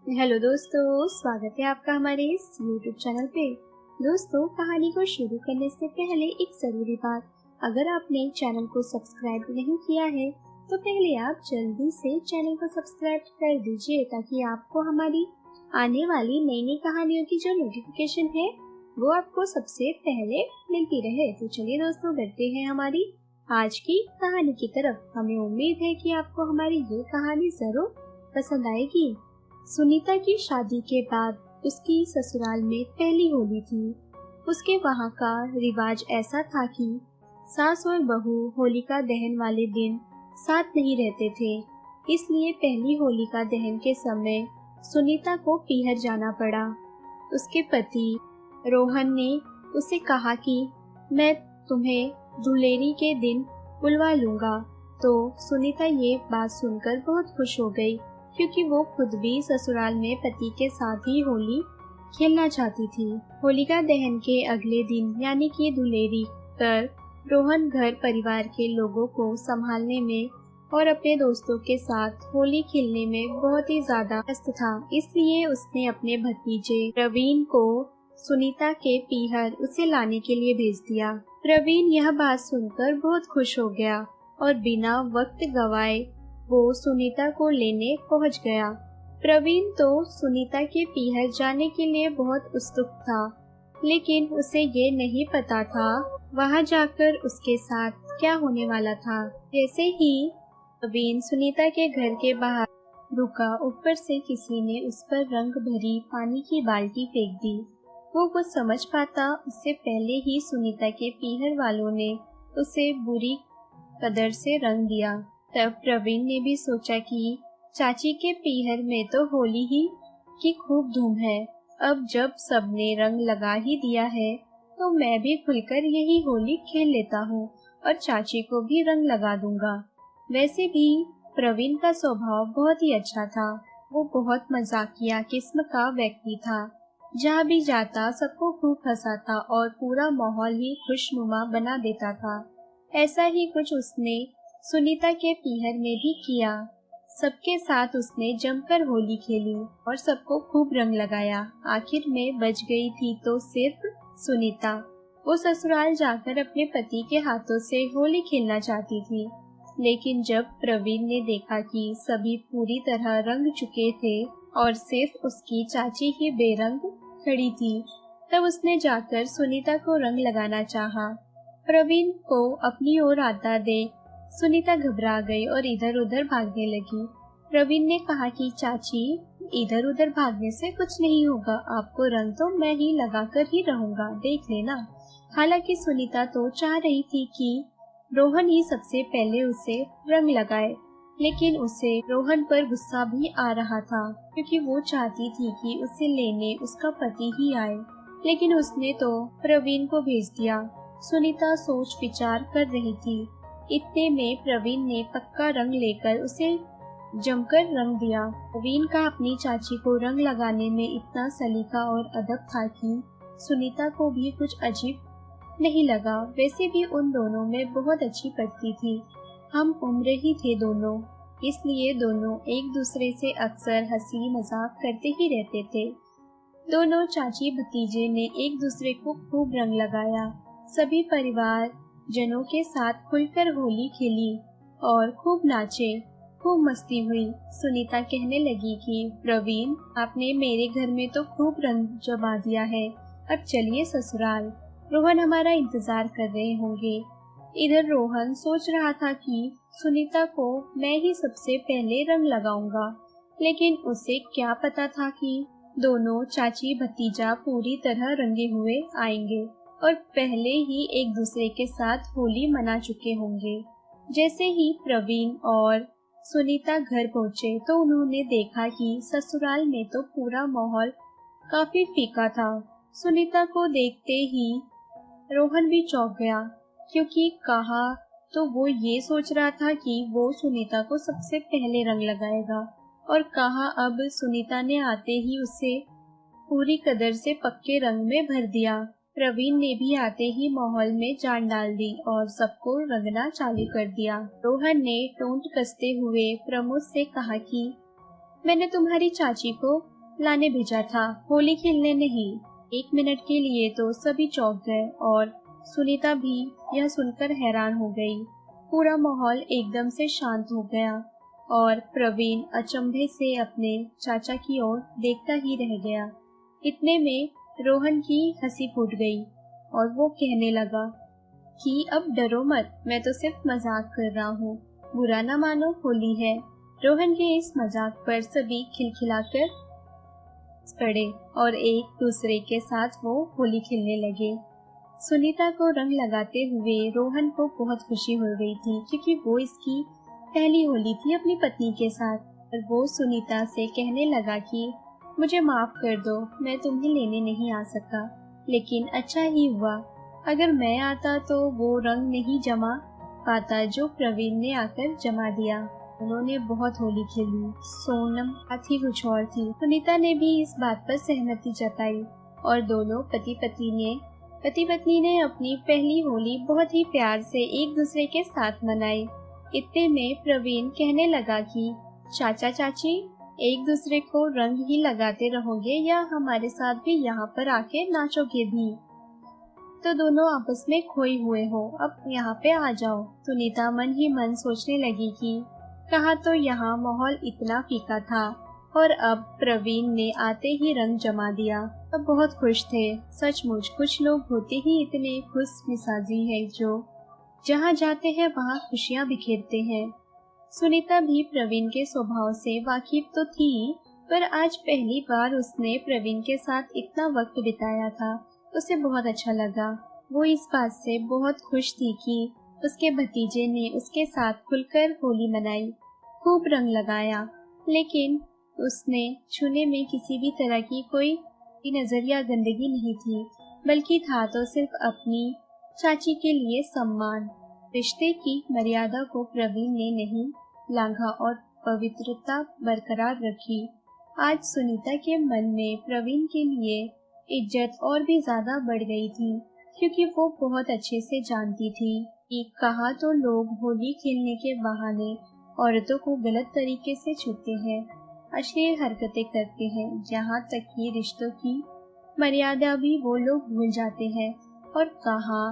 Hello दोस्तों, स्वागत है आपका हमारे इस YouTube चैनल पे। दोस्तों, कहानी को शुरू करने से पहले एक जरूरी बात, अगर आपने चैनल को सब्सक्राइब नहीं किया है तो पहले आप जल्दी से चैनल को सब्सक्राइब कर दीजिए ताकि आपको हमारी आने वाली नई नई कहानियों की जो नोटिफिकेशन है वो आपको सबसे पहले मिलती रहे। तो चलिए दोस्तों, बढ़ते हैं हमारी आज की कहानी की तरफ। हमें उम्मीद है कि आपको हमारी ये कहानी जरूर पसंद आएगी। सुनीता की शादी के बाद उसकी ससुराल में पहली होली थी। उसके वहाँ का रिवाज ऐसा था कि सास और बहू होलिका दहन वाले दिन साथ नहीं रहते थे, इसलिए पहली होलिका दहन के समय सुनीता को पीहर जाना पड़ा। उसके पति रोहन ने उसे कहा कि मैं तुम्हें धुलेरी के दिन बुलवा लूंगा। तो सुनीता ये बात सुनकर बहुत खुश हो गई, क्योंकि वो खुद भी ससुराल में पति के साथ ही होली खेलना चाहती थी। होलिका दहन के अगले दिन यानी कि धुलेरी पर रोहन घर परिवार के लोगों को संभालने में और अपने दोस्तों के साथ होली खेलने में बहुत ही ज्यादा व्यस्त था, इसलिए उसने अपने भतीजे प्रवीण को सुनीता के पीहर उसे लाने के लिए भेज दिया। प्रवीण यह बात सुनकर बहुत खुश हो गया और बिना वक्त गवाए वो सुनीता को लेने पहुंच गया। प्रवीण तो सुनीता के पीहर जाने के लिए बहुत उत्सुक था, लेकिन उसे ये नहीं पता था वहां जाकर उसके साथ क्या होने वाला था। जैसे ही प्रवीण सुनीता के घर के बाहर रुका, ऊपर से किसी ने उस पर रंग भरी पानी की बाल्टी फेंक दी। वो कुछ समझ पाता उससे पहले ही सुनीता के पीहर वालों ने उसे बुरी कदर से रंग दिया। तब प्रवीण ने भी सोचा कि चाची के पीहर में तो होली ही की खूब धूम है। अब जब सबने रंग लगा ही दिया है तो मैं भी खुलकर यही होली खेल लेता हूँ और चाची को भी रंग लगा दूंगा। वैसे भी प्रवीण का स्वभाव बहुत ही अच्छा था। वो बहुत मजाकिया किस्म का व्यक्ति था। जहाँ भी जाता सबको खूब हंसाता और पूरा माहौल ही खुशनुमा बना देता था। ऐसा ही कुछ उसने सुनीता के पीहर में भी किया। सबके साथ उसने जमकर होली खेली और सबको खूब रंग लगाया। आखिर में बच गई थी तो सिर्फ सुनीता। वो ससुराल जाकर अपने पति के हाथों से होली खेलना चाहती थी, लेकिन जब प्रवीण ने देखा कि सभी पूरी तरह रंग चुके थे और सिर्फ उसकी चाची ही बेरंग खड़ी थी, तब उसने जाकर सुनीता को रंग लगाना चाहा। प्रवीण को अपनी ओर आता देख सुनीता घबरा गई और इधर उधर भागने लगी। प्रवीण ने कहा कि चाची, इधर उधर भागने से कुछ नहीं होगा, आपको रंग तो मैं ही लगाकर ही रहूंगा, देख लेना। हालांकि सुनीता तो चाह रही थी कि रोहन ही सबसे पहले उसे रंग लगाए, लेकिन उसे रोहन पर गुस्सा भी आ रहा था, क्योंकि वो चाहती थी कि उसे लेने उसका पति ही आए, लेकिन उसने तो प्रवीण को भेज दिया। सुनीता सोच विचार कर रही थी। इतने में प्रवीण ने पक्का रंग लेकर उसे जमकर रंग दिया। प्रवीण का अपनी चाची को रंग लगाने में इतना सलीका और अदब था कि सुनीता को भी कुछ अजीब नहीं लगा। वैसे भी उन दोनों में बहुत अच्छी पड़ती थी। हम उम्र ही थे दोनों, इसलिए दोनों एक दूसरे से अक्सर हंसी मजाक करते ही रहते थे। दोनों चाची भतीजे ने एक दूसरे को खूब रंग लगाया। सभी परिवार जनों के साथ खुलकर होली खेली और खूब नाचे, खूब मस्ती हुई। सुनीता कहने लगी कि प्रवीण, आपने मेरे घर में तो खूब रंग जमा दिया है, अब चलिए ससुराल, रोहन हमारा इंतजार कर रहे होंगे। इधर रोहन सोच रहा था कि सुनीता को मैं ही सबसे पहले रंग लगाऊंगा, लेकिन उसे क्या पता था कि दोनों चाची भतीजा पूरी तरह रंगे हुए आएंगे और पहले ही एक दूसरे के साथ होली मना चुके होंगे। जैसे ही प्रवीण और सुनीता घर पहुँचे तो उन्होंने देखा कि ससुराल में तो पूरा माहौल काफी फीका था। सुनीता को देखते ही रोहन भी चौंक गया, क्योंकि कहा तो वो ये सोच रहा था कि वो सुनीता को सबसे पहले रंग लगाएगा, और कहा अब सुनीता ने आते ही उसे पूरी कदर से पक्के रंग में भर दिया। प्रवीण ने भी आते ही माहौल में जान डाल दी और सबको रंगना चालू कर दिया। रोहन ने टोंट कसते हुए प्रमोद से कहा कि मैंने तुम्हारी चाची को लाने भेजा था, होली खेलने नहीं। 1 मिनट के लिए तो सभी चौंक गए और सुनीता भी यह सुनकर हैरान हो गई। पूरा माहौल एकदम से शांत हो गया और प्रवीण अचंभे से अपने चाचा की ओर देखता ही रह गया। इतने में रोहन की हंसी फूट गई और वो कहने लगा कि अब डरो मत, मैं तो सिर्फ मजाक कर रहा हूँ, बुरा ना मानो, होली है। रोहन के इस मजाक पर सभी खिलखिलाकर पड़े और एक दूसरे के साथ वो होली खेलने लगे। सुनीता को रंग लगाते हुए रोहन को बहुत खुशी हो गई थी, क्योंकि वो इसकी पहली होली थी अपनी पत्नी के साथ। और वो सुनीता से कहने लगा कि मुझे माफ कर दो, मैं तुम्हें लेने नहीं आ सका, लेकिन अच्छा ही हुआ, अगर मैं आता तो वो रंग नहीं जमा पाता जो प्रवीण ने आकर जमा दिया। उन्होंने बहुत होली खेली। सोनम बात ही कुछ और थी। सुनीता ने भी इस बात पर सहमति जताई और दोनों पति पत्नी ने अपनी पहली होली बहुत ही प्यार से एक दूसरे के साथ मनाई। इतने में प्रवीण कहने लगा कि चाचा चाची एक दूसरे को रंग ही लगाते रहोगे या हमारे साथ भी यहाँ पर आके नाचोगे भी? तो दोनों आपस में खोए हुए हो, अब यहाँ पे आ जाओ। सुनीता मन ही मन सोचने लगी कि कहा तो यहाँ माहौल इतना फीका था और अब प्रवीण ने आते ही रंग जमा दिया। अब बहुत खुश थे। सचमुच कुछ लोग होते ही इतने खुश मिजाजी हैं जो जहाँ जाते हैं वहाँ खुशियाँ बिखेरते हैं। सुनीता भी प्रवीण के स्वभाव से वाकिफ तो थी, पर आज पहली बार उसने प्रवीण के साथ इतना वक्त बिताया था। उसे बहुत अच्छा लगा। वो इस बात से बहुत खुश थी कि उसके भतीजे ने उसके साथ खुलकर होली मनाई, खूब रंग लगाया, लेकिन उसने छूने में किसी भी तरह की कोई नजर या गंदगी नहीं थी, बल्कि था तो सिर्फ अपनी चाची के लिए सम्मान। रिश्ते की मर्यादा को प्रवीण ने नहीं लांघा और पवित्रता बरकरार रखी। आज सुनीता के मन में प्रवीण के लिए इज्जत और भी ज्यादा बढ़ गई थी, क्योंकि वो बहुत अच्छे से जानती थी कि कहाँ तो लोग होली खेलने के बहाने औरतों को गलत तरीके से छूते हैं, अश्लील हरकतें करते हैं, यहाँ तक कि रिश्तों की मर्यादा भी वो लोग भूल जाते हैं। और कहाँ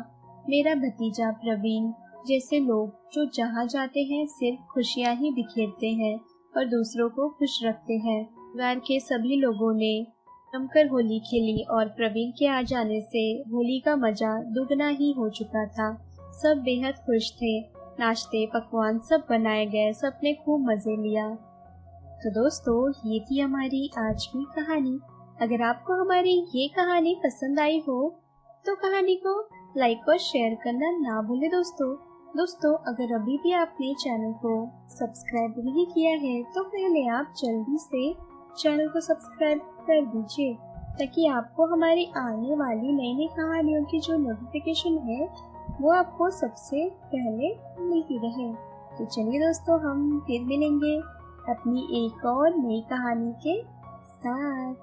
मेरा भतीजा प्रवीण जैसे लोग जो जहाँ जाते हैं सिर्फ खुशियाँ ही बिखेरते हैं और दूसरों को खुश रखते हैं। परिवार के सभी लोगों ने जमकर होली खेली और प्रवीण के आ जाने से होली का मजा दुगना ही हो चुका था। सब बेहद खुश थे, नाश्ते पकवान सब बनाए गए, सबने खूब मजे लिया। तो दोस्तों, ये थी हमारी आज की कहानी। अगर आपको हमारी ये कहानी पसंद आई हो तो कहानी को लाइक और शेयर करना ना भूले दोस्तों, अगर अभी भी आपने चैनल को सब्सक्राइब नहीं किया है तो पहले आप जल्दी से चैनल को सब्सक्राइब कर दीजिए, ताकि आपको हमारी आने वाली नई नई कहानियों की जो नोटिफिकेशन है वो आपको सबसे पहले मिलती रहे। तो चलिए दोस्तों, हम फिर मिलेंगे अपनी एक और नई कहानी के साथ।